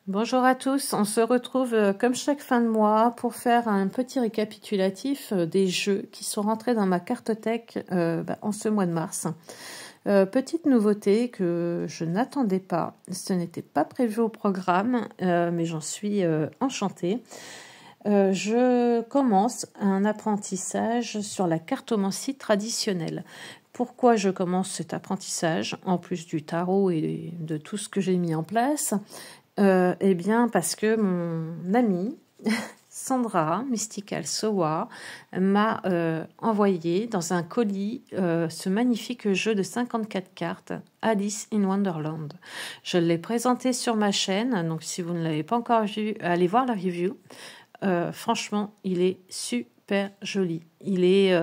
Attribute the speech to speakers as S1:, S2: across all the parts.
S1: Bonjour à tous, on se retrouve comme chaque fin de mois pour faire un petit récapitulatif des jeux qui sont rentrés dans ma cartothèque en ce mois de mars. Petite nouveauté que je n'attendais pas, ce n'était pas prévu au programme, mais j'en suis enchantée. Je commence un apprentissage sur la cartomancie traditionnelle. Pourquoi je commence cet apprentissage, en plus du tarot et de tout ce que j'ai mis en place? Eh bien, parce que mon amie Sandra Mystical Sowa m'a envoyé dans un colis ce magnifique jeu de 54 cartes, Alice in Wonderland. Je l'ai présenté sur ma chaîne, donc si vous ne l'avez pas encore vu, allez voir la review. Franchement, il est super joli. Il est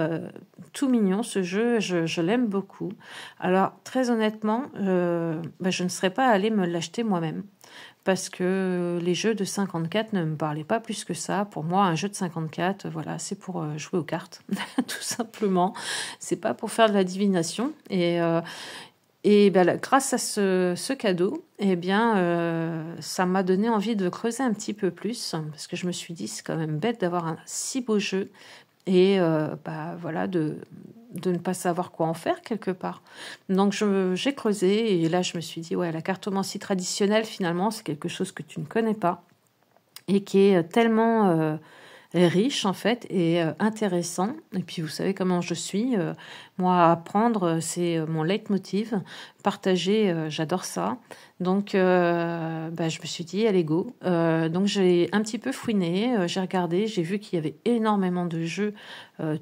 S1: tout mignon, ce jeu, je l'aime beaucoup. Alors, très honnêtement, je ne serais pas allée me l'acheter moi-même. Parce que les jeux de 54 ne me parlaient pas plus que ça. Pour moi, un jeu de 54, voilà, c'est pour jouer aux cartes, tout simplement. C'est pas pour faire de la divination. Grâce à ce cadeau, ça m'a donné envie de creuser un petit peu plus, parce que je me suis dit, c'est quand même bête d'avoir un si beau jeu et de ne pas savoir quoi en faire quelque part. Donc j'ai creusé et là je me suis dit, ouais, la cartomancie traditionnelle, finalement, c'est quelque chose que tu ne connais pas et qui est tellement riche en fait et intéressant. Et puis vous savez comment je suis. Moi, apprendre, c'est mon leitmotiv. Partager, j'adore ça. Donc, je me suis dit, allez go. Donc, j'ai un petit peu fouiné, j'ai regardé, j'ai vu qu'il y avait énormément de jeux,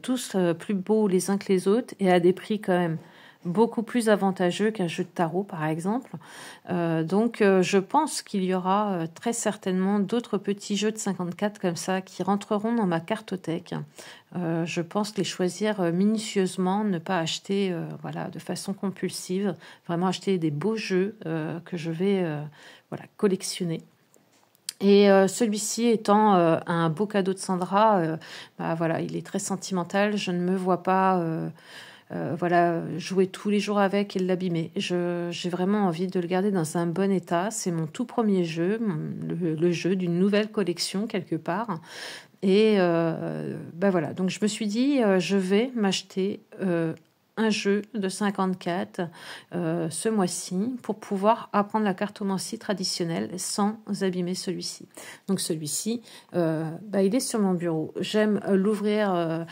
S1: tous plus beaux les uns que les autres et à des prix quand même beaucoup plus avantageux qu'un jeu de tarot, par exemple. Je pense qu'il y aura très certainement d'autres petits jeux de 54 comme ça qui rentreront dans ma cartothèque. Je pense les choisir minutieusement, ne pas acheter de façon compulsive, vraiment acheter des beaux jeux que je vais collectionner. Et celui-ci étant un beau cadeau de Sandra, il est très sentimental. Je ne me vois pas jouer tous les jours avec et l'abîmer. J'ai vraiment envie de le garder dans un bon état. C'est mon tout premier jeu, le jeu d'une nouvelle collection quelque part. Et donc je me suis dit, je vais m'acheter un jeu de 54 ce mois-ci pour pouvoir apprendre la cartomancie traditionnelle sans abîmer celui-ci. Donc celui-ci, il est sur mon bureau. J'aime l'ouvrir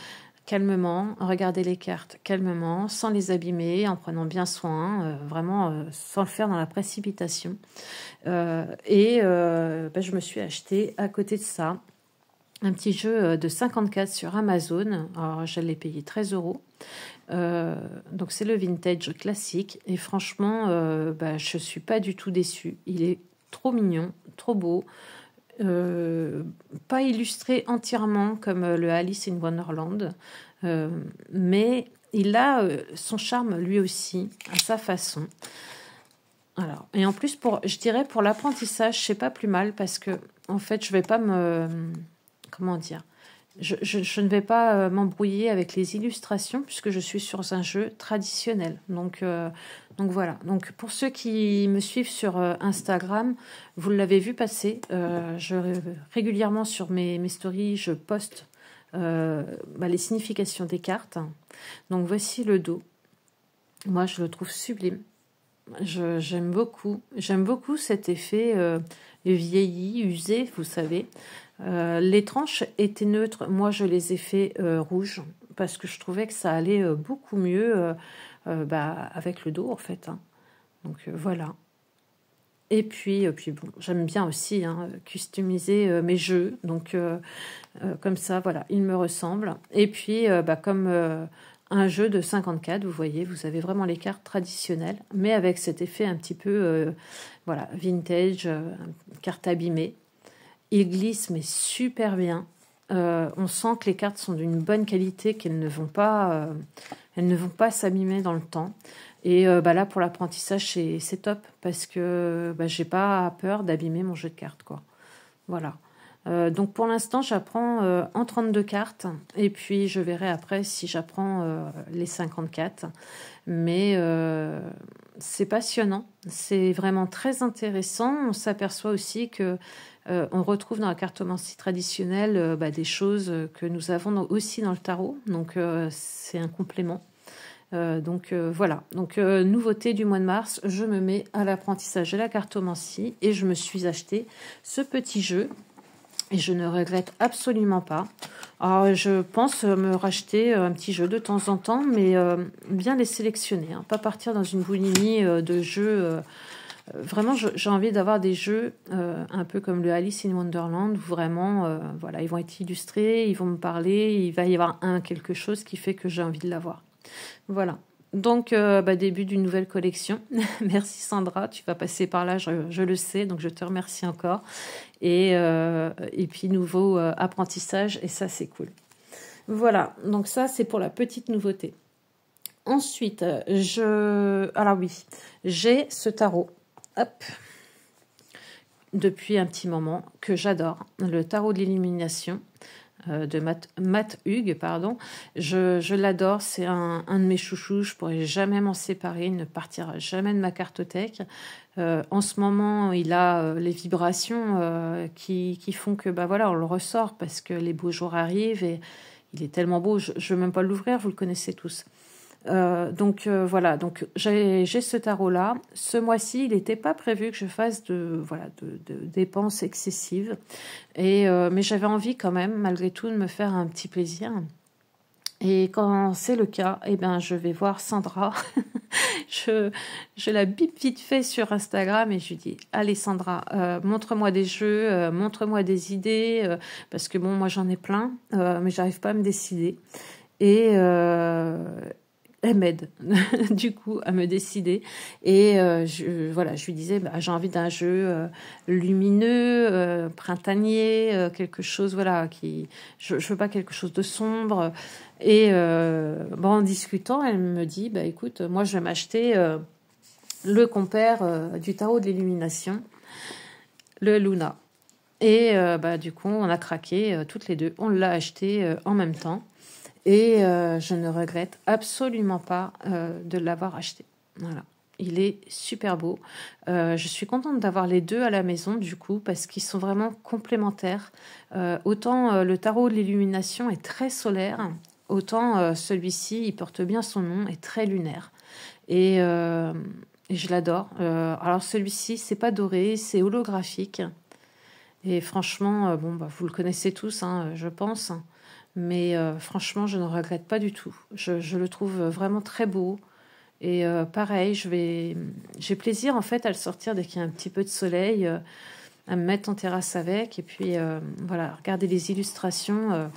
S1: calmement, regarder les cartes calmement, sans les abîmer, en prenant bien soin, sans le faire dans la précipitation. Je me suis acheté à côté de ça un petit jeu de 54 sur Amazon. Alors, je l'ai payé 13 €. Donc, c'est le vintage classique. Et franchement, je ne suis pas du tout déçue. Il est trop mignon, trop beau. Pas illustré entièrement comme le Alice in Wonderland, mais il a son charme lui aussi à sa façon. Alors, et en plus pour l'apprentissage, c'est pas plus mal parce que en fait je vais pas je ne vais pas m'embrouiller avec les illustrations puisque je suis sur un jeu traditionnel. Donc voilà. Donc pour ceux qui me suivent sur Instagram, vous l'avez vu passer. Régulièrement sur mes stories, je poste les significations des cartes. Donc voici le dos. Moi, je le trouve sublime. J'aime beaucoup cet effet vieilli, usé, vous savez. Les tranches étaient neutres. Moi, je les ai fait rouges parce que je trouvais que ça allait beaucoup mieux avec le dos, en fait. Hein. Donc, voilà. Et puis j'aime bien aussi customiser mes jeux. Donc, comme ça, voilà, ils me ressemblent. Et puis, comme un jeu de 54, vous voyez, vous avez vraiment les cartes traditionnelles, mais avec cet effet un petit peu vintage, carte abîmée. Il glisse, mais super bien. On sent que les cartes sont d'une bonne qualité, qu'elles ne vont pas s'abîmer dans le temps. Et là, pour l'apprentissage, c'est top, parce que j'ai pas peur d'abîmer mon jeu de cartes, quoi. Voilà. Donc pour l'instant, j'apprends en 32 cartes, et puis je verrai après si j'apprends les 54. Mais c'est passionnant, c'est vraiment très intéressant. On s'aperçoit aussi que on retrouve dans la cartomancie traditionnelle des choses que nous avons aussi dans le tarot. Donc, c'est un complément. Voilà. Donc, nouveauté du mois de mars, je me mets à l'apprentissage de la cartomancie et je me suis acheté ce petit jeu. Et je ne regrette absolument pas. Alors, je pense me racheter un petit jeu de temps en temps, mais bien les sélectionner. Hein, pas partir dans une boulimie de jeux. Vraiment, j'ai envie d'avoir des jeux un peu comme le Alice in Wonderland, où vraiment, voilà, ils vont être illustrés, ils vont me parler, il va y avoir quelque chose qui fait que j'ai envie de l'avoir. Voilà. Donc, début d'une nouvelle collection. Merci Sandra, tu vas passer par là, je le sais, donc je te remercie encore. Et puis, nouveau apprentissage, et ça, c'est cool. Voilà, donc ça, c'est pour la petite nouveauté. Ensuite, alors oui, j'ai ce tarot, hop, depuis un petit moment, que j'adore, le tarot de l'illumination. De Matt Hughes, pardon. Je l'adore, c'est un de mes chouchous, je pourrais jamais m'en séparer, il ne partira jamais de ma cartothèque. En ce moment, il a les vibrations qui font que voilà, on le ressort parce que les beaux jours arrivent et il est tellement beau, je ne veux même pas l'ouvrir, vous le connaissez tous. Voilà, donc j'ai ce tarot-là. Ce mois-ci, il n'était pas prévu que je fasse de dépenses excessives. Mais j'avais envie quand même, malgré tout, de me faire un petit plaisir. Et quand c'est le cas, je vais voir Sandra. je la bip vite fait sur Instagram et je lui dis, allez Sandra, montre-moi des jeux, montre-moi des idées, parce que bon, moi j'en ai plein, mais j'arrive pas à me décider. Et elle m'aide du coup à me décider et je lui disais j'ai envie d'un jeu lumineux, printanier, quelque chose qui je veux pas quelque chose de sombre et en discutant elle me dit écoute, moi je vais m'acheter le compère du tarot de l'illumination, le Luna, et du coup on a craqué toutes les deux, on l'a acheté en même temps. Et je ne regrette absolument pas de l'avoir acheté. Voilà. Il est super beau. Je suis contente d'avoir les deux à la maison, du coup, parce qu'ils sont vraiment complémentaires. Autant le tarot de l'illumination est très solaire, autant celui-ci, il porte bien son nom, est très lunaire. Et je l'adore. Alors celui-ci, c'est pas doré, c'est holographique. Et franchement, vous le connaissez tous, je pense. Mais franchement, je ne regrette pas du tout. Je le trouve vraiment très beau. Et pareil, j'ai plaisir en fait à le sortir dès qu'il y a un petit peu de soleil, à me mettre en terrasse avec. Et puis regardez les illustrations,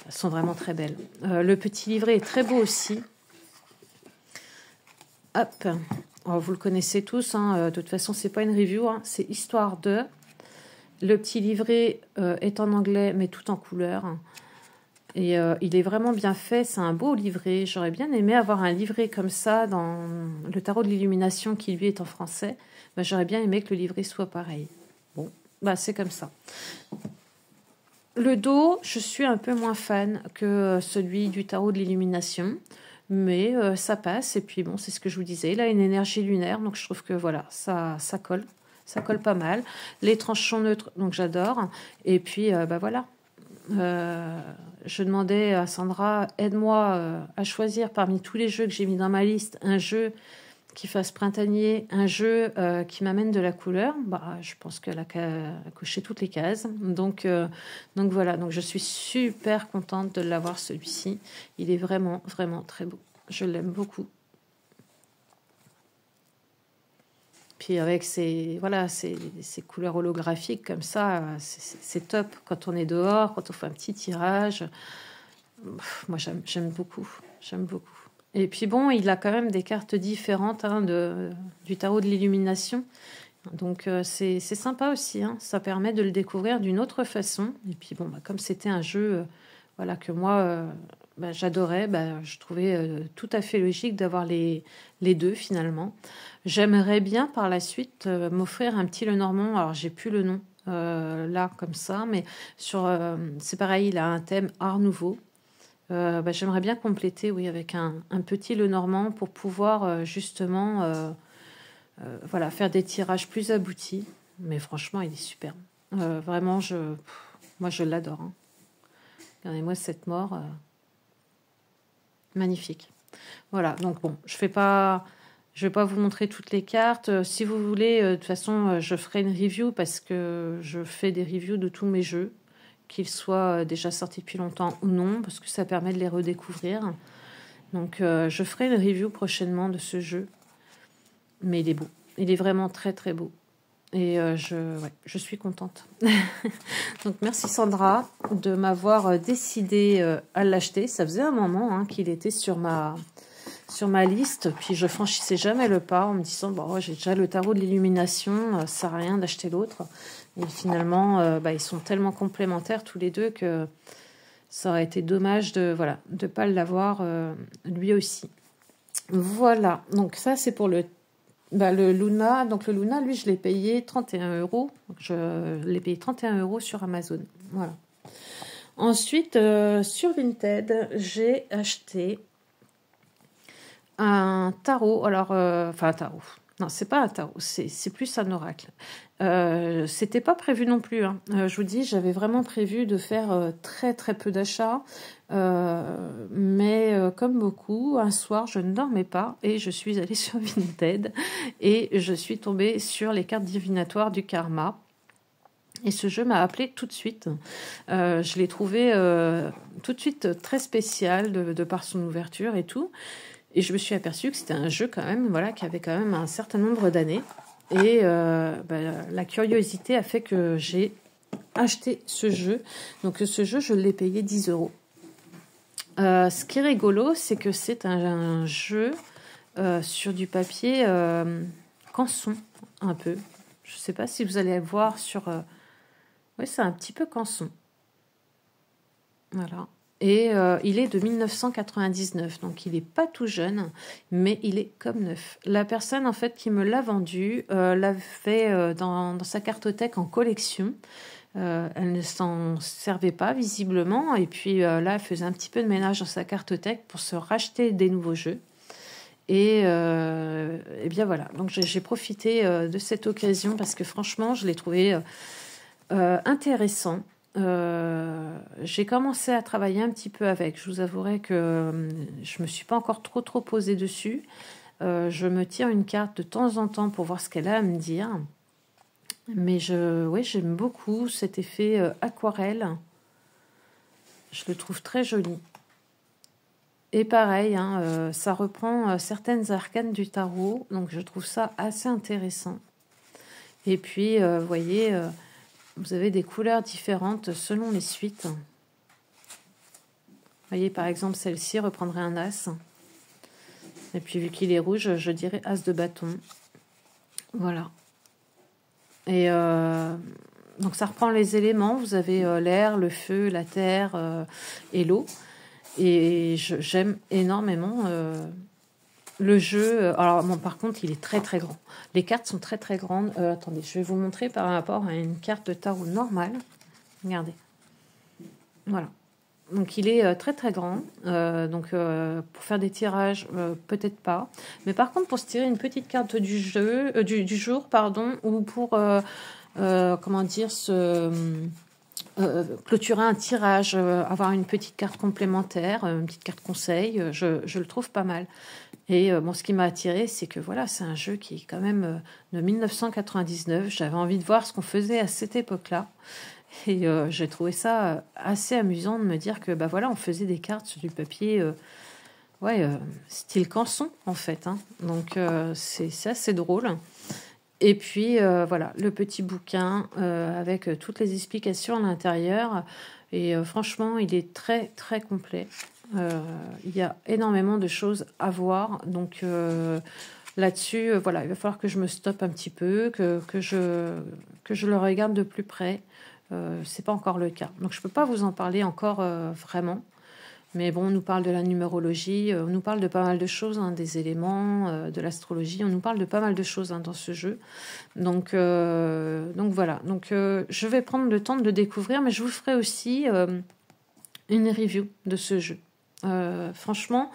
S1: elles sont vraiment très belles. Le petit livret est très beau aussi. Hop, vous le connaissez tous. De toute façon, c'est pas une review, c'est histoire de. Le petit livret est en anglais, mais tout en couleur. Et il est vraiment bien fait, c'est un beau livret. J'aurais bien aimé avoir un livret comme ça dans le tarot de l'illumination qui lui est en français. J'aurais bien aimé que le livret soit pareil. Bon, c'est comme ça. Le dos, je suis un peu moins fan que celui du tarot de l'illumination. Mais ça passe. Et puis bon, c'est ce que je vous disais. Il a une énergie lunaire, donc je trouve que voilà, ça colle. Ça colle pas mal. Les tranches sont neutres, donc j'adore. Et puis, voilà. Je demandais à Sandra, aide-moi à choisir parmi tous les jeux que j'ai mis dans ma liste, un jeu qui fasse printanier, un jeu qui m'amène de la couleur. Je pense qu'elle a coché toutes les cases. Donc voilà, donc je suis super contente de l'avoir celui-ci. Il est vraiment, vraiment très beau. Je l'aime beaucoup. Puis avec ces couleurs holographiques comme ça, c'est top quand on est dehors, quand on fait un petit tirage. Moi, j'aime beaucoup. J'aime beaucoup. Et puis bon, il a quand même des cartes différentes du tarot de l'illumination. Donc c'est sympa aussi. Ça permet de le découvrir d'une autre façon. Et puis bon, comme c'était un jeu que moi j'adorais, je trouvais tout à fait logique d'avoir les deux finalement. J'aimerais bien par la suite m'offrir un petit Lenormand. Alors j'ai plus le nom là comme ça, mais c'est pareil, il a un thème Art Nouveau. J'aimerais bien compléter, oui, avec un petit Lenormand pour pouvoir justement voilà, faire des tirages plus aboutis. Mais franchement, il est superbe. Vraiment, moi, je l'adore. Hein. Regardez-moi cette mort. Magnifique. Voilà, donc bon, je vais pas vous montrer toutes les cartes. Si vous voulez, de toute façon, je ferai une review parce que je fais des reviews de tous mes jeux, qu'ils soient déjà sortis depuis longtemps ou non, parce que ça permet de les redécouvrir. Donc, je ferai une review prochainement de ce jeu. Mais il est beau. Il est vraiment très, très beau. Et je suis contente. Donc, merci Sandra de m'avoir décidé à l'acheter. Ça faisait un moment qu'il était sur ma liste. Puis, je franchissais jamais le pas en me disant, bon, j'ai déjà le tarot de l'illumination, ça sert à rien d'acheter l'autre. Et finalement, ils sont tellement complémentaires tous les deux que ça aurait été dommage de pas l'avoir lui aussi. Voilà. Donc, ça, c'est pour le Luna. Donc, le Luna, lui, je l'ai payé 31 €. Je l'ai payé 31 € sur Amazon. Voilà. Ensuite, sur Vinted, j'ai acheté un tarot. Alors, enfin, un tarot. Non, c'est pas un tarot, c'est plus un oracle. C'était pas prévu non plus. Hein. Je vous dis, j'avais vraiment prévu de faire très très peu d'achats. Mais comme beaucoup, un soir, je ne dormais pas et je suis allée sur Vinted et je suis tombée sur les cartes divinatoires du karma. Et ce jeu m'a appelé tout de suite. Je l'ai trouvé tout de suite très spécial de par son ouverture et tout. Et je me suis aperçue que c'était un jeu quand même, voilà, qui avait quand même un certain nombre d'années. Et la curiosité a fait que j'ai acheté ce jeu. Donc ce jeu, je l'ai payé 10 €. Ce qui est rigolo, c'est que c'est un jeu sur du papier canson, un peu. Je ne sais pas si vous allez voir sur... Oui, c'est un petit peu canson. Voilà. Et il est de 1999, donc il n'est pas tout jeune, mais il est comme neuf. La personne en fait qui me l'a vendu l'a fait dans sa cartothèque en collection. Elle ne s'en servait pas visiblement, et puis là elle faisait un petit peu de ménage dans sa cartothèque pour se racheter des nouveaux jeux. Et bien voilà, donc j'ai profité de cette occasion parce que franchement je l'ai trouvé intéressant. J'ai commencé à travailler un petit peu avec. Je vous avouerai que je me suis pas encore trop posée dessus. Je me tire une carte de temps en temps pour voir ce qu'elle a à me dire. Mais j'aime beaucoup cet effet aquarelle. Je le trouve très joli. Et pareil, ça reprend certaines arcanes du tarot. Donc je trouve ça assez intéressant. Et puis, vous voyez... vous avez des couleurs différentes selon les suites. Vous voyez, par exemple, celle-ci reprendrait un as. Et puis, vu qu'il est rouge, je dirais as de bâton. Voilà. Et donc, ça reprend les éléments. Vous avez l'air, le feu, la terre et l'eau. Et j'aime énormément le jeu. Alors, bon, par contre, il est très, très grand. Les cartes sont très, très grandes. Attendez, je vais vous montrer par rapport à une carte de tarot normale. Regardez. Voilà. Donc, il est très, très grand. Donc, pour faire des tirages, peut-être pas. Mais par contre, pour se tirer une petite carte du jeu, du jour, pardon, ou pour, comment dire, clôturer un tirage, avoir une petite carte complémentaire, une petite carte conseil, je le trouve pas mal. Et ce qui m'a attiré, c'est que voilà, c'est un jeu qui est quand même de 1999. J'avais envie de voir ce qu'on faisait à cette époque-là. Et j'ai trouvé ça assez amusant de me dire que voilà, on faisait des cartes sur du papier style canson, en fait. Hein. Donc c'est assez drôle. Et puis voilà, le petit bouquin avec toutes les explications à l'intérieur. Et franchement, il est très, très complet. Il y a énormément de choses à voir. Donc là-dessus, il va falloir que je me stoppe un petit peu, que je le regarde de plus près. C'est pas encore le cas. Donc je peux pas vous en parler encore vraiment. Mais bon, on nous parle de la numérologie, on nous parle de pas mal de choses, des éléments, de l'astrologie, on nous parle de pas mal de choses dans ce jeu. Donc voilà. Donc je vais prendre le temps de le découvrir, mais je vous ferai aussi une review de ce jeu. Franchement,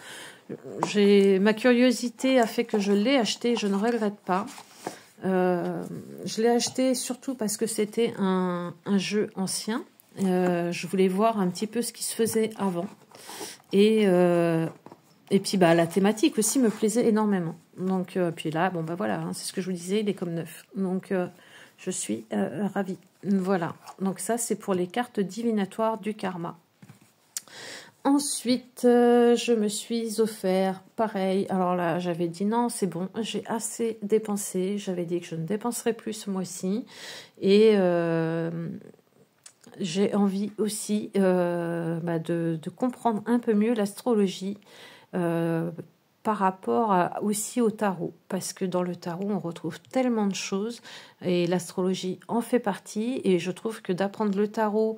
S1: ma curiosité a fait que je l'ai acheté, je ne regrette pas. Je l'ai acheté surtout parce que c'était un jeu ancien. Je voulais voir un petit peu ce qui se faisait avant. Et puis la thématique aussi me plaisait énormément. Donc puis là, bon voilà, hein, c'est ce que je vous disais, il est comme neuf. Donc je suis ravie. Voilà. Donc ça, c'est pour les cartes divinatoires du karma. Ensuite, je me suis offert, pareil, alors là, j'avais dit non, c'est bon, j'ai assez dépensé, j'avais dit que je ne dépenserais plus ce mois-ci, et j'ai envie aussi de comprendre un peu mieux l'astrologie par rapport aussi au tarot, parce que dans le tarot, on retrouve tellement de choses, et l'astrologie en fait partie, et je trouve que d'apprendre le tarot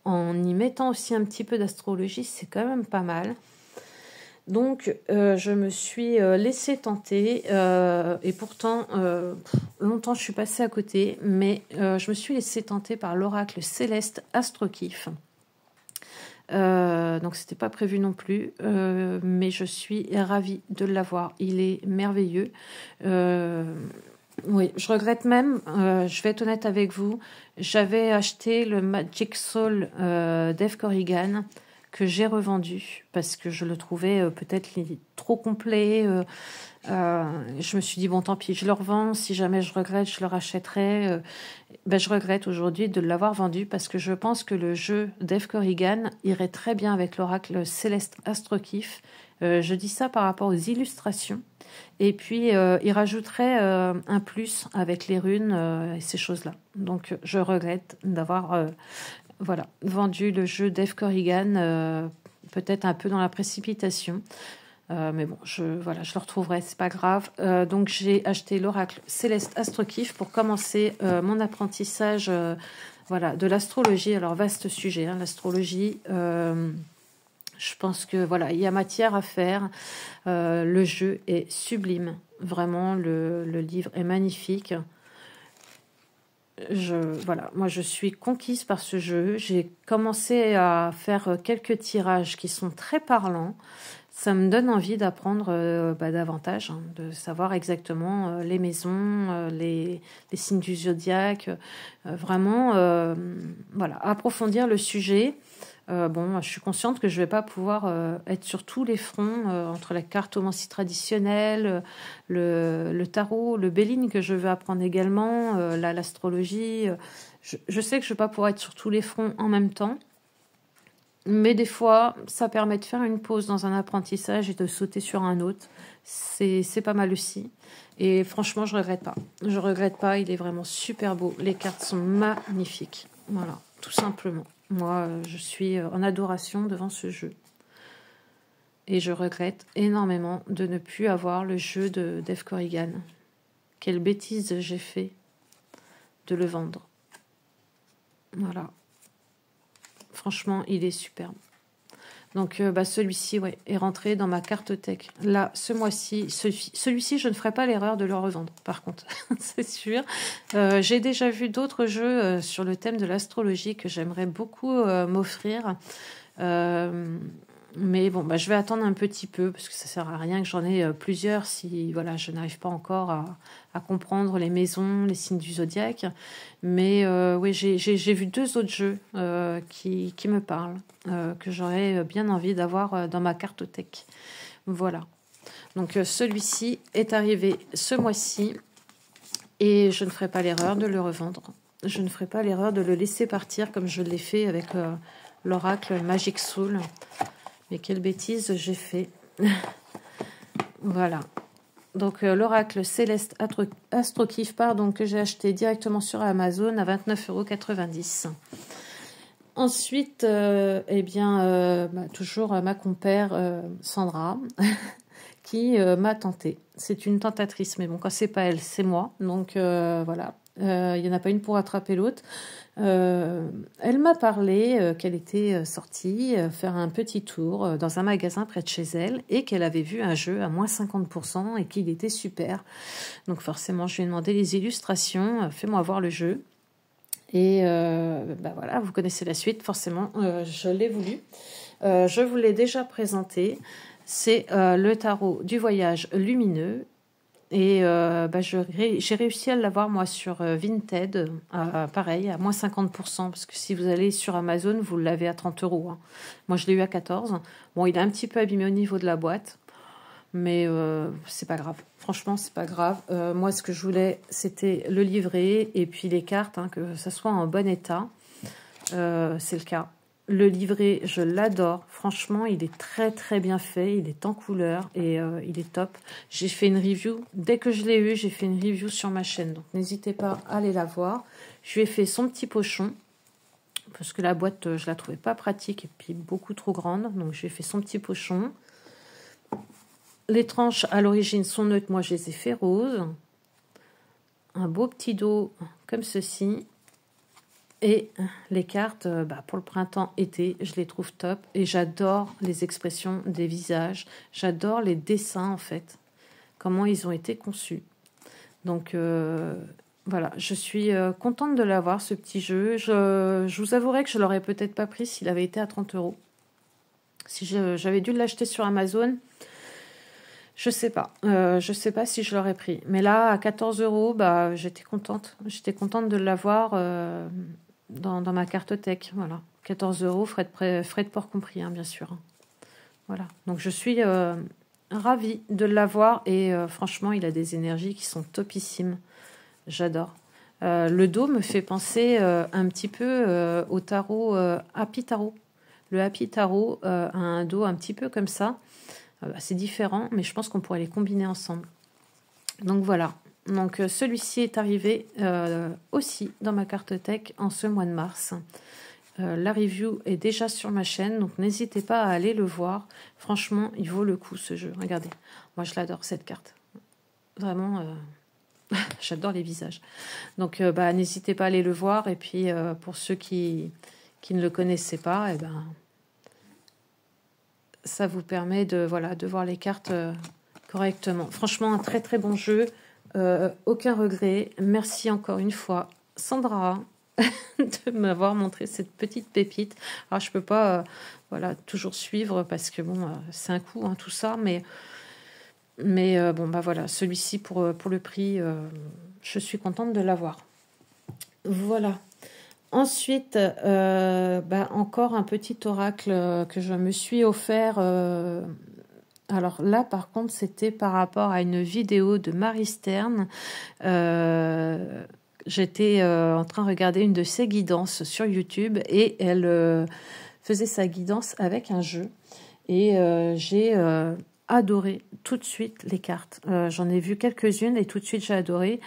S1: en y mettant aussi un petit peu d'astrologie, c'est quand même pas mal. Donc, je me suis laissée tenter, et pourtant, longtemps je suis passée à côté, mais je me suis laissée tenter par l'oracle céleste Astrokif. Donc, c'était pas prévu non plus, mais je suis ravie de l'avoir. Il est merveilleux. Oui, je regrette même, je vais être honnête avec vous, j'avais acheté le Magic Soul d'Eve Corrigan que j'ai revendu parce que je le trouvais peut-être trop complet. Je me suis dit, bon, tant pis, je le revends. Si jamais je regrette, je le rachèterai. Je regrette aujourd'hui de l'avoir vendu parce que je pense que le jeu d'Eve Corrigan irait très bien avec l'oracle Céleste Astrokif. Je dis ça par rapport aux illustrations. Et puis, il rajouterait un plus avec les runes et ces choses-là. Donc, je regrette d'avoir vendu le jeu d'Eve Corrigan, peut-être un peu dans la précipitation. Mais bon, je le retrouverai, c'est pas grave. Donc, j'ai acheté l'oracle Céleste Astrokif pour commencer mon apprentissage de l'astrologie. Alors, vaste sujet, hein, l'astrologie. Je pense que il y a matière à faire. Le jeu est sublime. Vraiment, le livre est magnifique. Moi, je suis conquise par ce jeu. J'ai commencé à faire quelques tirages qui sont très parlants. Ça me donne envie d'apprendre davantage, hein, de savoir exactement les maisons, les signes du zodiaque. Vraiment, approfondir le sujet. Je suis consciente que je ne vais pas pouvoir être sur tous les fronts entre la cartomancie traditionnelle, le tarot, le Béline que je veux apprendre également, l'astrologie. Je sais que je ne vais pas pouvoir être sur tous les fronts en même temps, mais des fois, ça permet de faire une pause dans un apprentissage et de sauter sur un autre. C'est pas mal aussi. Et franchement, je regrette pas. Je regrette pas, il est vraiment super beau. Les cartes sont magnifiques. Voilà, tout simplement. Moi, je suis en adoration devant ce jeu. Et je regrette énormément de ne plus avoir le jeu d'Eve Corrigan. Quelle bêtise j'ai fait de le vendre. Voilà. Franchement, il est superbe. Donc, celui-ci est rentré dans ma cartothèque. Là, ce mois-ci, celui-ci, je ne ferai pas l'erreur de le revendre, par contre, c'est sûr. J'ai déjà vu d'autres jeux sur le thème de l'astrologie que j'aimerais beaucoup m'offrir. Mais bon, je vais attendre un petit peu parce que ça sert à rien que j'en ai plusieurs si je n'arrive pas encore à comprendre les maisons, les signes du zodiaque. Mais j'ai vu 2 autres jeux qui me parlent, que j'aurais bien envie d'avoir dans ma cartothèque. Voilà. Donc celui-ci est arrivé ce mois-ci et je ne ferai pas l'erreur de le revendre. Je ne ferai pas l'erreur de le laisser partir comme je l'ai fait avec l'oracle Magic Soul. Mais quelle bêtise j'ai fait. Voilà. Donc, l'oracle Céleste Astrokif, que j'ai acheté directement sur Amazon à 29,90 €. Ensuite, toujours ma compère Sandra, qui m'a tentée. C'est une tentatrice, mais bon, quand c'est pas elle, c'est moi. Donc, voilà. Il n'y en a pas une pour attraper l'autre. Elle m'a parlé qu'elle était sortie faire un petit tour dans un magasin près de chez elle et qu'elle avait vu un jeu à moins 50% et qu'il était super. Donc forcément, je lui ai demandé les illustrations, fais-moi voir le jeu. Et vous connaissez la suite, forcément, je l'ai voulu. Je vous l'ai déjà présenté. C'est le tarot du voyage lumineux. Et j'ai réussi à l'avoir, moi, sur Vinted, pareil, à moins 50%, parce que si vous allez sur Amazon, vous l'avez à 30 euros. Hein. Moi, je l'ai eu à 14. Bon, il est un petit peu abîmé au niveau de la boîte, mais c'est pas grave. Franchement, c'est pas grave. Moi, ce que je voulais, c'était le livret et puis les cartes, hein, que ça soit en bon état. C'est le cas. Le livret, je l'adore. Franchement, il est très très bien fait. Il est en couleur et il est top. J'ai fait une review. Dès que je l'ai eu, j'ai fait une review sur ma chaîne. Donc, n'hésitez pas à aller la voir. Je lui ai fait son petit pochon. Parce que la boîte, je la trouvais pas pratique et puis beaucoup trop grande. Donc, je lui ai fait son petit pochon. Les tranches à l'origine sont neutres. Moi, je les ai fait roses. Un beau petit dos comme ceci. Et les cartes, pour le printemps-été, je les trouve top. Et j'adore les expressions des visages. J'adore les dessins, en fait. Comment ils ont été conçus. Donc, voilà. Je suis contente de l'avoir, ce petit jeu. Je vous avouerai que je ne l'aurais peut-être pas pris s'il avait été à 30 euros. Si j'avais dû l'acheter sur Amazon, je sais pas. Je sais pas si je l'aurais pris. Mais là, à 14 euros, j'étais contente. J'étais contente de l'avoir... dans ma cartothèque, voilà. 14 euros, frais de port compris, hein, bien sûr. Voilà. Donc, je suis ravie de l'avoir et franchement, il a des énergies qui sont topissimes. J'adore. Le dos me fait penser un petit peu au tarot Happy Tarot. Le Happy Tarot a un dos un petit peu comme ça. C'est différent, mais je pense qu'on pourrait les combiner ensemble. Donc, voilà. Donc celui-ci est arrivé aussi dans ma cartothèque en ce mois de mars. La review est déjà sur ma chaîne, donc n'hésitez pas à aller le voir. Franchement, il vaut le coup ce jeu. Regardez, moi je l'adore cette carte. Vraiment, j'adore les visages. Donc n'hésitez pas à aller le voir. Et puis pour ceux qui ne le connaissaient pas, ça vous permet de voir les cartes correctement. Franchement, un très très bon jeu. Aucun regret. Merci encore une fois, Sandra, de m'avoir montré cette petite pépite. Alors, je peux pas toujours suivre parce que bon, c'est un coup, hein, tout ça. Mais voilà, celui-ci pour le prix, je suis contente de l'avoir. Voilà. Ensuite, encore un petit oracle que je me suis offert. Alors là, par contre, c'était par rapport à une vidéo de Marie Stern. J'étais en train de regarder une de ses guidances sur YouTube et elle faisait sa guidance avec un jeu. Et j'ai adoré tout de suite les cartes. J'en ai vu quelques-unes et tout de suite j'ai adoré.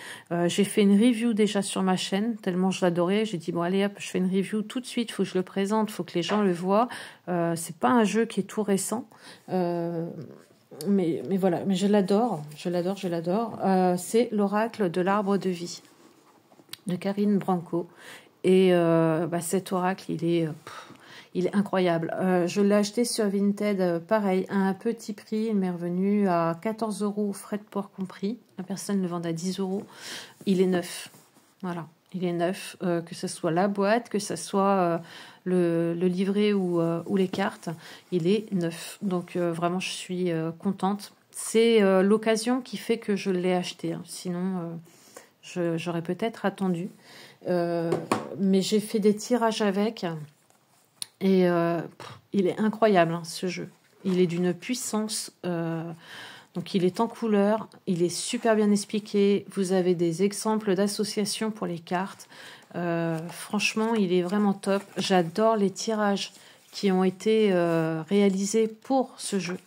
S1: J'ai fait une review déjà sur ma chaîne, tellement je l'adorais. J'ai dit, bon allez hop, je fais une review tout de suite, il faut que je le présente, il faut que les gens le voient. C'est pas un jeu qui est tout récent. Mais voilà, mais je l'adore. C'est l'oracle de l'arbre de vie de Karine Branco. Et cet oracle, il est incroyable. Je l'ai acheté sur Vinted, pareil, à un petit prix. Il m'est revenu à 14 euros, frais de port compris. La personne le vend à 10 euros. Il est neuf. Voilà, il est neuf. Que ce soit la boîte, que ce soit le livret ou les cartes, il est neuf. Donc vraiment, je suis contente. C'est l'occasion qui fait que je l'ai acheté. Hein. Sinon, j'aurais peut-être attendu. Mais j'ai fait des tirages avec. Et il est incroyable, hein, ce jeu. Il est d'une puissance. Donc, il est en couleur. Il est super bien expliqué. Vous avez des exemples d'associations pour les cartes. Franchement, il est vraiment top. J'adore les tirages qui ont été réalisés pour ce jeu.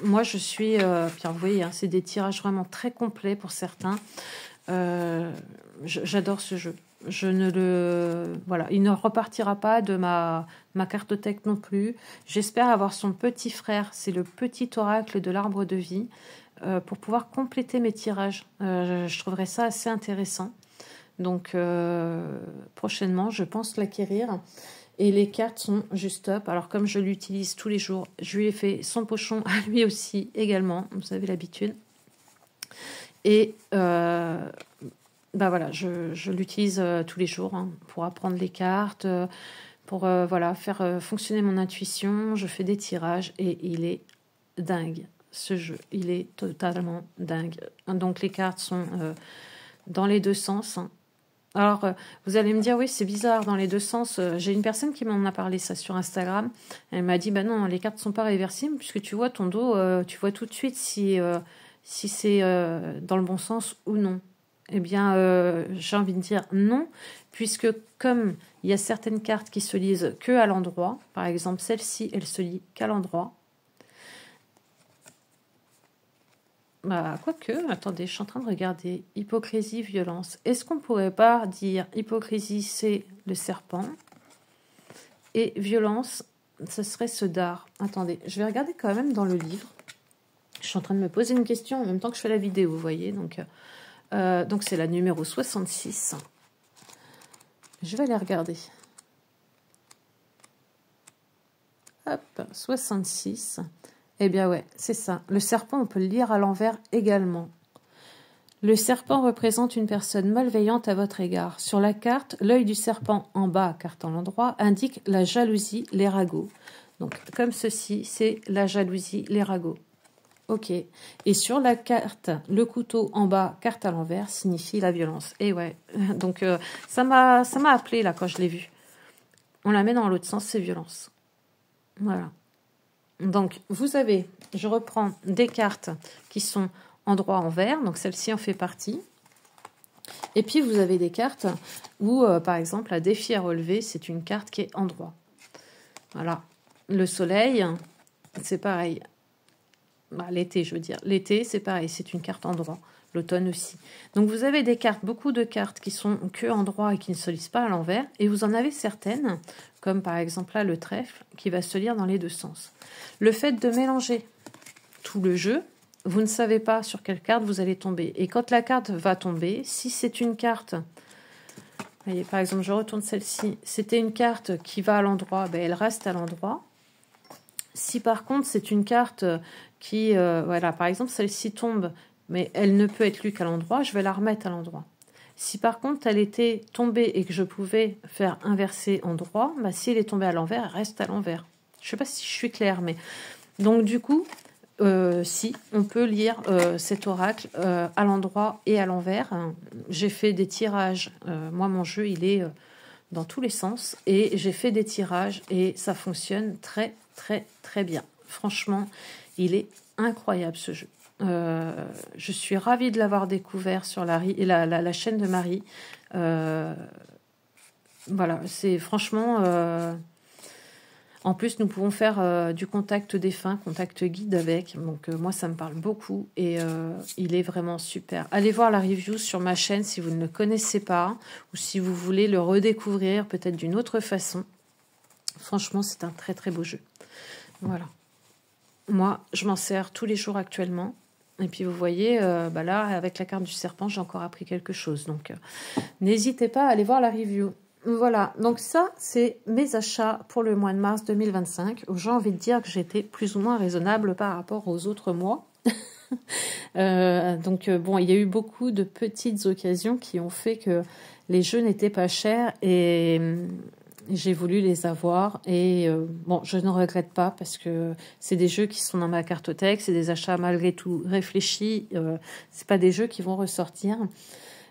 S1: Moi, je suis... Pierre, vous voyez, hein, c'est des tirages vraiment très complets pour certains. J'adore ce jeu. Il ne repartira pas de ma cartothèque non plus. J'espère avoir son petit frère, c'est le petit oracle de l'arbre de vie, pour pouvoir compléter mes tirages. Je trouverais ça assez intéressant. Donc, prochainement, je pense l'acquérir. Et les cartes sont juste top. Alors, comme je l'utilise tous les jours, je lui ai fait son pochon à lui aussi également. Vous avez l'habitude. Et... je l'utilise tous les jours, hein, pour apprendre les cartes, pour faire fonctionner mon intuition. Je fais des tirages et il est dingue. ce jeu. Il est totalement dingue. Donc les cartes sont dans les deux sens. Alors, vous allez me dire, oui, c'est bizarre, dans les deux sens. J'ai une personne qui m'en a parlé ça sur Instagram. Elle m'a dit, bah non, les cartes sont pas réversibles, puisque tu vois ton dos, tu vois tout de suite si c'est dans le bon sens ou non. Eh bien, j'ai envie de dire non, puisque comme il y a certaines cartes qui se lisent que à l'endroit, par exemple celle-ci, elle se lit qu'à l'endroit. Bah, quoique, attendez, je suis en train de regarder. Hypocrisie, violence. Est-ce qu'on pourrait pas dire hypocrisie, c'est le serpent, et violence, ce serait ce dard. Attendez, je vais regarder quand même dans le livre. Je suis en train de me poser une question en même temps que je fais la vidéo, vous voyez. Donc c'est la numéro 66. Je vais aller regarder. Hop, 66. Eh bien ouais, c'est ça. Le serpent, on peut le lire à l'envers également. Le serpent représente une personne malveillante à votre égard. Sur la carte, l'œil du serpent en bas, carte à l'endroit, indique la jalousie, les ragots. Donc comme ceci, c'est la jalousie, les ragots. Ok. Et sur la carte, le couteau en bas, carte à l'envers, signifie la violence. Et ouais, donc ça m'a appelé là quand je l'ai vu. On la met dans l'autre sens, c'est violence. Voilà. Donc, vous avez, je reprends des cartes qui sont endroit envers, donc celle-ci en fait partie. Et puis, vous avez des cartes où, par exemple, la défi à relever, c'est une carte qui est endroit. Voilà. Le soleil, c'est pareil. Bah, l'été, je veux dire. L'été, c'est pareil, c'est une carte endroit. L'automne aussi. Donc, vous avez des cartes, beaucoup de cartes qui sont que endroit et qui ne se lisent pas à l'envers. Et vous en avez certaines, comme par exemple là, le trèfle, qui va se lire dans les deux sens. Le fait de mélanger tout le jeu, vous ne savez pas sur quelle carte vous allez tomber. Et quand la carte va tomber, si c'est une carte, voyez, par exemple, je retourne celle-ci, c'était une carte qui va à l'endroit, ben, elle reste à l'endroit. Si par contre c'est une carte qui, voilà, par exemple, celle-ci tombe, mais elle ne peut être lue qu'à l'endroit, je vais la remettre à l'endroit. Si par contre elle était tombée et que je pouvais faire inverser en droit, bah, si elle est tombée à l'envers, elle reste à l'envers. Je ne sais pas si je suis claire, mais donc du coup, si on peut lire cet oracle à l'endroit et à l'envers. J'ai fait des tirages. Moi, mon jeu, il est dans tous les sens et j'ai fait des tirages et ça fonctionne très, très, très bien. Franchement, il est incroyable ce jeu. Je suis ravie de l'avoir découvert sur la chaîne de Marie. Voilà, c'est franchement... En plus, nous pouvons faire du contact défunt, contact guide avec. Donc, moi, ça me parle beaucoup et il est vraiment super. Allez voir la review sur ma chaîne si vous ne le connaissez pas ou si vous voulez le redécouvrir peut-être d'une autre façon. Franchement, c'est un très, très beau jeu. Voilà. Moi, je m'en sers tous les jours actuellement. Et puis, vous voyez, là, avec la carte du serpent, j'ai encore appris quelque chose. Donc, n'hésitez pas à aller voir la review. Voilà, donc ça, c'est mes achats pour le mois de mars 2025. J'ai envie de dire que j'étais plus ou moins raisonnable par rapport aux autres mois. Bon, il y a eu beaucoup de petites occasions qui ont fait que les jeux n'étaient pas chers et j'ai voulu les avoir. Et bon, je ne regrette pas parce que c'est des jeux qui sont dans ma cartothèque, c'est des achats malgré tout réfléchis. C'est pas des jeux qui vont ressortir.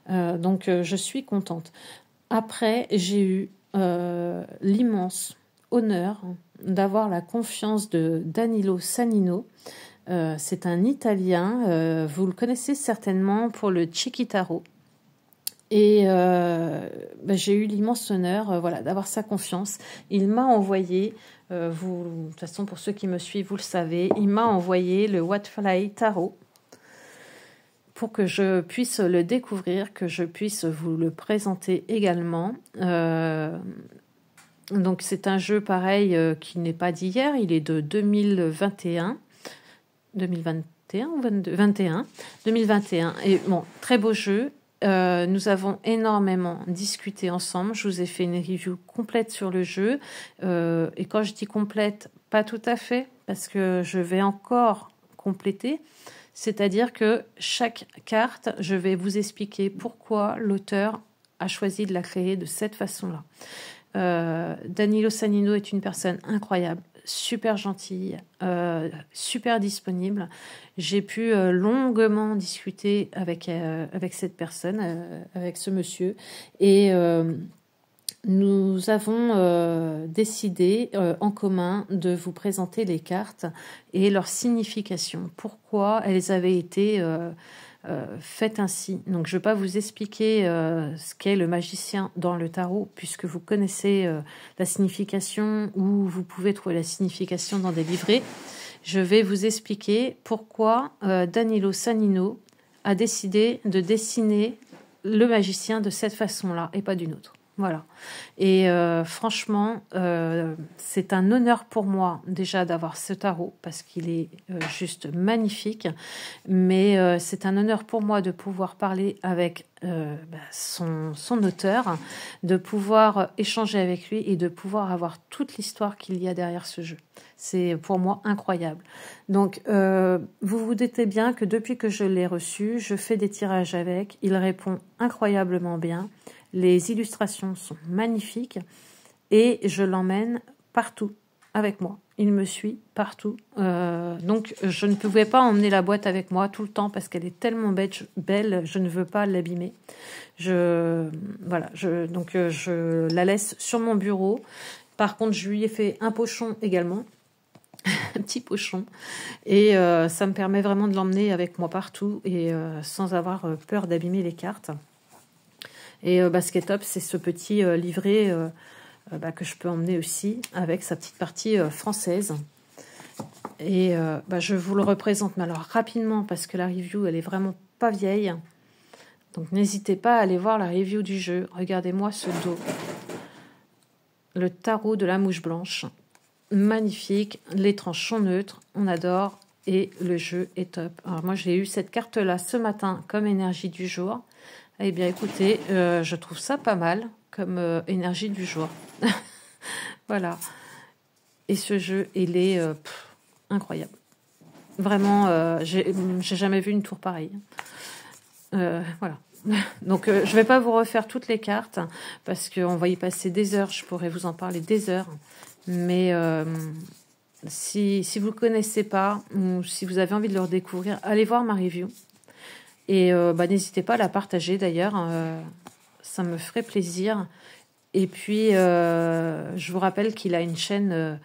S1: Donc, je suis contente. Après, j'ai eu l'immense honneur d'avoir la confiance de Danilo Sanino. C'est un Italien, vous le connaissez certainement pour le Chiquitaro. Et j'ai eu l'immense honneur d'avoir sa confiance. Il m'a envoyé, de toute façon pour ceux qui me suivent, vous le savez, il m'a envoyé le Wildfly Tarot pour que je puisse le découvrir, que je puisse vous le présenter également. Donc c'est un jeu pareil qui n'est pas d'hier, il est de 2021. 2021 ou 2021 Et bon, très beau jeu. Nous avons énormément discuté ensemble. Je vous ai fait une review complète sur le jeu. Et quand je dis complète, pas tout à fait, parce que je vais encore compléter. C'est-à-dire que chaque carte, je vais vous expliquer pourquoi l'auteur a choisi de la créer de cette façon-là. Danilo Sanino est une personne incroyable. super gentille, super disponible. J'ai pu longuement discuter avec cette personne, avec ce monsieur, et nous avons décidé en commun de vous présenter les cartes et leur signification, pourquoi elles avaient été faites ainsi. Donc je ne vais pas vous expliquer ce qu'est le magicien dans le tarot, puisque vous connaissez la signification, ou vous pouvez trouver la signification dans des livrets. Je vais vous expliquer pourquoi Danilo Sanino a décidé de dessiner le magicien de cette façon-là et pas d'une autre. Voilà. Et franchement, c'est un honneur pour moi déjà d'avoir ce tarot, parce qu'il est juste magnifique. Mais c'est un honneur pour moi de pouvoir parler avec son auteur, de pouvoir échanger avec lui et de pouvoir avoir toute l'histoire qu'il y a derrière ce jeu. C'est pour moi incroyable. Donc, vous vous doutez bien que depuis que je l'ai reçu, je fais des tirages avec. Il répond incroyablement bien. Les illustrations sont magnifiques et je l'emmène partout avec moi. Il me suit partout. Donc, je ne pouvais pas emmener la boîte avec moi tout le temps parce qu'elle est tellement belle, je ne veux pas l'abîmer. Je la laisse sur mon bureau. Par contre, je lui ai fait un pochon également. Un petit pochon. Et ça me permet vraiment de l'emmener avec moi partout et sans avoir peur d'abîmer les cartes. Et ce qui est top, c'est ce petit livret que je peux emmener aussi avec sa petite partie française. Et je vous le représente, mais alors rapidement, parce que la review, elle est vraiment pas vieille. Donc n'hésitez pas à aller voir la review du jeu. Regardez-moi ce dos. Le tarot de la mouche blanche. Magnifique. Les tranches sont neutres. On adore. Et le jeu est top. Alors moi, j'ai eu cette carte-là ce matin comme énergie du jour. Eh bien, écoutez, je trouve ça pas mal comme énergie du jour. Voilà. Et ce jeu, il est incroyable. Vraiment, j'ai jamais vu une tour pareille. Voilà. Donc, je vais pas vous refaire toutes les cartes parce qu'on va y passer des heures. Je pourrais vous en parler des heures. Mais si vous ne connaissez pas ou si vous avez envie de le redécouvrir, allez voir ma review. Et n'hésitez pas à la partager d'ailleurs, ça me ferait plaisir. Et puis, je vous rappelle qu'il a une chaîne,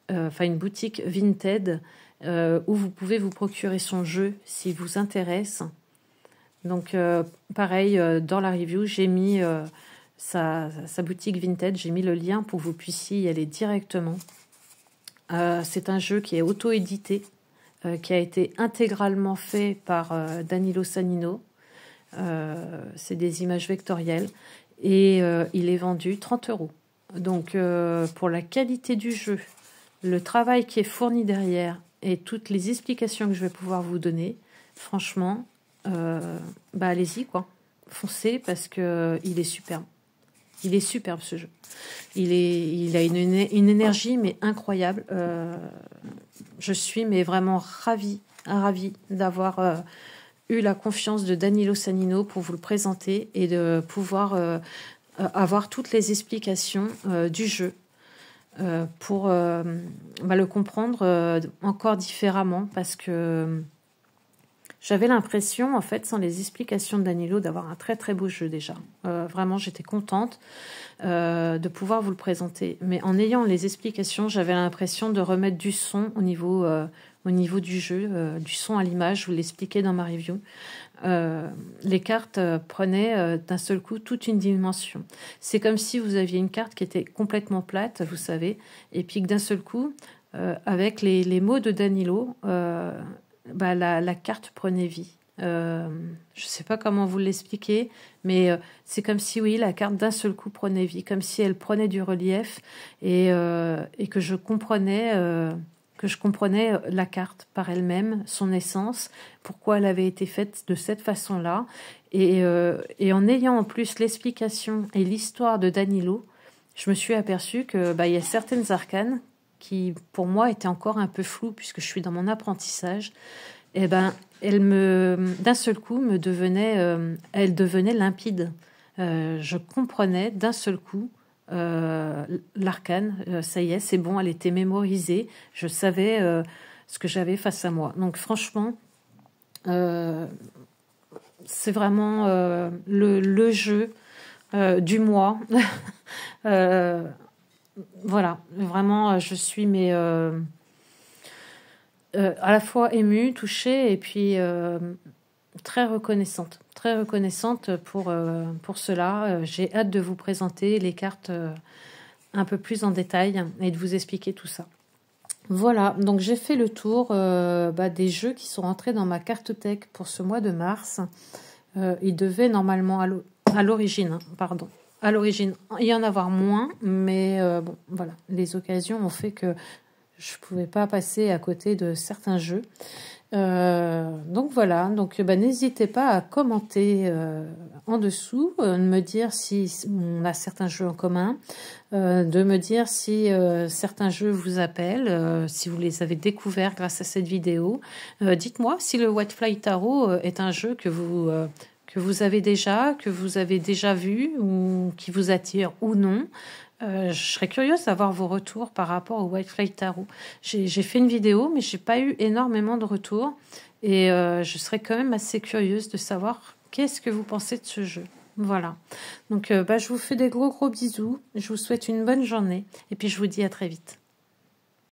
S1: une boutique Vinted, où vous pouvez vous procurer son jeu si vous intéresse. Donc, pareil, dans la review, j'ai mis sa boutique Vinted, j'ai mis le lien pour que vous puissiez y aller directement. C'est un jeu qui est auto-édité, qui a été intégralement fait par Danilo Sanino. C'est des images vectorielles et il est vendu 30 €. Donc pour la qualité du jeu, le travail qui est fourni derrière et toutes les explications que je vais pouvoir vous donner, franchement, allez-y quoi, foncez parce que il est superbe. Il est superbe ce jeu. Il a une énergie mais incroyable. Je suis mais vraiment ravie d'avoir eu la confiance de Danilo Sanino pour vous le présenter et de pouvoir avoir toutes les explications du jeu pour le comprendre encore différemment parce que j'avais l'impression, en fait, sans les explications de Danilo, d'avoir un très très beau jeu déjà. Vraiment, j'étais contente de pouvoir vous le présenter. Mais en ayant les explications, j'avais l'impression de remettre du son au niveau du jeu, du son à l'image. Je vous l'expliquais dans ma review. Les cartes prenaient d'un seul coup toute une dimension. C'est comme si vous aviez une carte qui était complètement plate, vous savez, et puis que d'un seul coup, avec les mots de Danilo, la carte prenait vie. Je ne sais pas comment vous l'expliquer, mais c'est comme si, oui, la carte d'un seul coup prenait vie, comme si elle prenait du relief et que je comprenais la carte par elle-même, son essence, pourquoi elle avait été faite de cette façon-là. Et en ayant en plus l'explication et l'histoire de Danilo, je me suis aperçue que il y a certaines arcanes qui, pour moi, étaient encore un peu floues, puisque je suis dans mon apprentissage, d'un seul coup, elle devenait limpide. Je comprenais d'un seul coup l'arcane. Ça y est, c'est bon, elle était mémorisée. Je savais ce que j'avais face à moi. Donc franchement, c'est vraiment le jeu du mois. Voilà, vraiment, je suis à la fois émue, touchée et puis très reconnaissante. Très reconnaissante pour cela. J'ai hâte de vous présenter les cartes un peu plus en détail et de vous expliquer tout ça. Voilà, donc j'ai fait le tour des jeux qui sont rentrés dans ma cartothèque pour ce mois de mars. Il devait normalement à l'origine, il y en avoir moins, mais bon, voilà, les occasions ont fait que je ne pouvais pas passer à côté de certains jeux. Donc voilà, donc n'hésitez pas à commenter en dessous, de me dire si on a certains jeux en commun, de me dire si certains jeux vous appellent, si vous les avez découverts grâce à cette vidéo. Dites-moi si le Whitefly Tarot est un jeu que vous avez déjà vu ou qui vous attire ou non. Je serais curieuse d'avoir vos retours par rapport au Whitefly Tarot. J'ai fait une vidéo, mais j'ai pas eu énormément de retours. Et je serais quand même assez curieuse de savoir qu'est-ce que vous pensez de ce jeu. Voilà. Donc, je vous fais des gros bisous. Je vous souhaite une bonne journée. Et puis, je vous dis à très vite.